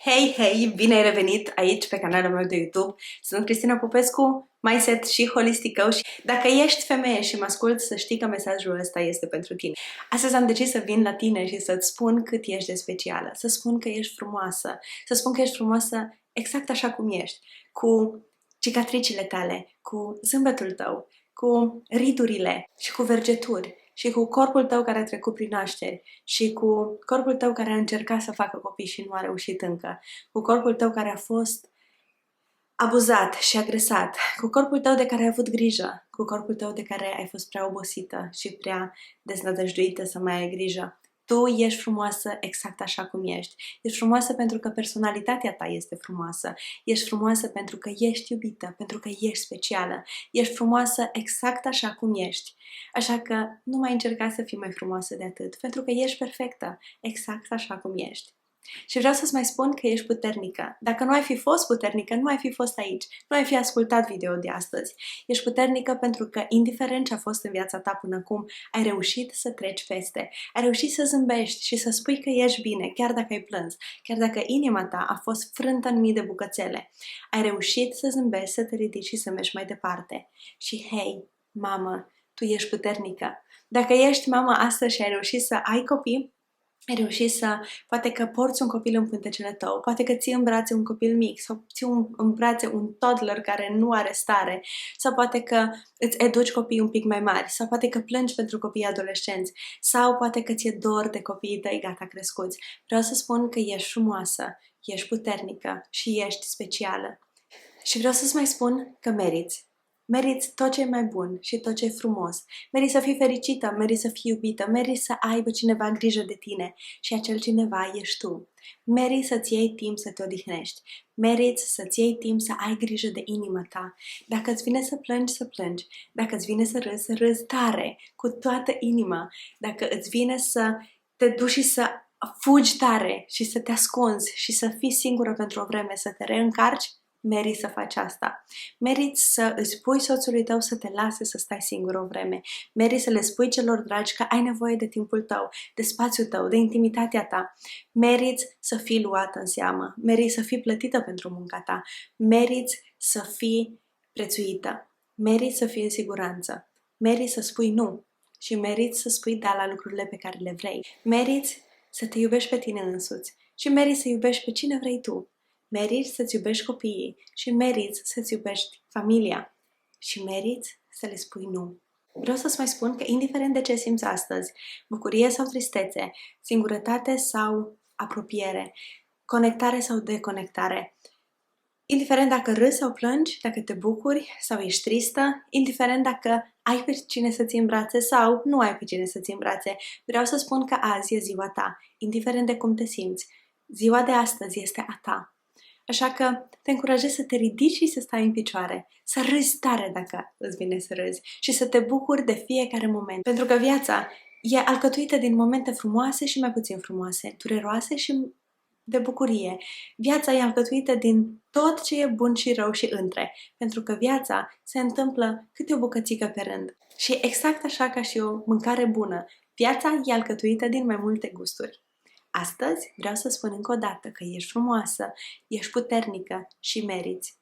Hei, hei! Bine ai revenit aici pe canalul meu de YouTube. Sunt Cristina Popescu, mindset și holistic coach. Dacă ești femeie și mă asculti, să știi că mesajul ăsta este pentru tine. Astăzi am decis să vin la tine și să-ți spun cât ești de specială, să spun că ești frumoasă, să spun că ești frumoasă exact așa cum ești, cu cicatricile tale, cu zâmbetul tău, cu ridurile și cu vergeturi. Și cu corpul tău care a trecut prin nașteri, și cu corpul tău care a încercat să facă copii și nu a reușit încă, cu corpul tău care a fost abuzat și agresat, cu corpul tău de care ai avut grijă, cu corpul tău de care ai fost prea obosită și prea deznădăjduită să mai ai grijă. Tu ești frumoasă exact așa cum ești. Ești frumoasă pentru că personalitatea ta este frumoasă. Ești frumoasă pentru că ești iubită, pentru că ești specială. Ești frumoasă exact așa cum ești. Așa că nu mai încerca să fii mai frumoasă de atât, pentru că ești perfectă, exact așa cum ești. Și vreau să-ți mai spun că ești puternică. Dacă nu ai fi fost puternică, nu ai fi fost aici, nu ai fi ascultat video de astăzi. Ești puternică pentru că, indiferent ce a fost în viața ta până acum, ai reușit să treci peste. Ai reușit să zâmbești și să spui că ești bine, chiar dacă ai plâns, chiar dacă inima ta a fost frântă în mii de bucățele. Ai reușit să zâmbești, să te ridici și să mergi mai departe. Și hei, mamă, tu ești puternică. Dacă ești mamă astăzi și ai reușit să ai copii, ai reușit să, poate că porți un copil în pântecele tău, poate că ții în brațe un copil mic sau ții în brațe un toddler care nu are stare, sau poate că îți educi copiii un pic mai mari, sau poate că plângi pentru copiii adolescenți, sau poate că ți-e dor de copiii tăi gata crescuți. Vreau să spun că ești frumoasă, ești puternică și ești specială. Și vreau să-ți mai spun că meriți. Meriți tot ce e mai bun și tot ce e frumos. Meriți să fii fericită, meriți să fii iubită, meriți să aibă cineva grijă de tine și acel cineva ești tu. Meriți să-ți iei timp să te odihnești. Meriți să-ți iei timp să ai grijă de inima ta. Dacă îți vine să plângi, să plângi. Dacă îți vine să râzi tare, cu toată inima. Dacă îți vine să te duci și să fugi tare și să te ascunzi și să fii singură pentru o vreme, să te reîncarci, meriți să faci asta. Meriți să îți spui soțului tău să te lase să stai singur o vreme. Meriți să le spui celor dragi că ai nevoie de timpul tău, de spațiul tău, de intimitatea ta. Meriți să fii luată în seamă. Meriți să fii plătită pentru munca ta. Meriți să fii prețuită. Meriți să fii în siguranță. Meriți să spui nu. Și meriți să spui da la lucrurile pe care le vrei. Meriți să te iubești pe tine însuți. Și meriți să iubești pe cine vrei tu. Meriți să-ți iubești copiii și meriți să-ți iubești familia și meriți să le spui nu. Vreau să-ți mai spun că indiferent de ce simți astăzi, bucurie sau tristețe, singurătate sau apropiere, conectare sau deconectare, indiferent dacă râzi sau plângi, dacă te bucuri sau ești tristă, indiferent dacă ai pe cine să ții în brațe sau nu ai pe cine să ții în brațe, vreau să spun că azi e ziua ta, indiferent de cum te simți. Ziua de astăzi este a ta. Așa că te încurajez să te ridici și să stai în picioare, să râzi tare dacă îți vine să râzi și să te bucuri de fiecare moment. Pentru că viața e alcătuită din momente frumoase și mai puțin frumoase, dureroase și de bucurie. Viața e alcătuită din tot ce e bun și rău și între, pentru că viața se întâmplă câte o bucățică pe rând. Și exact așa ca și o mâncare bună, viața e alcătuită din mai multe gusturi. Astăzi vreau să spun încă o dată că ești frumoasă, ești puternică și meriți.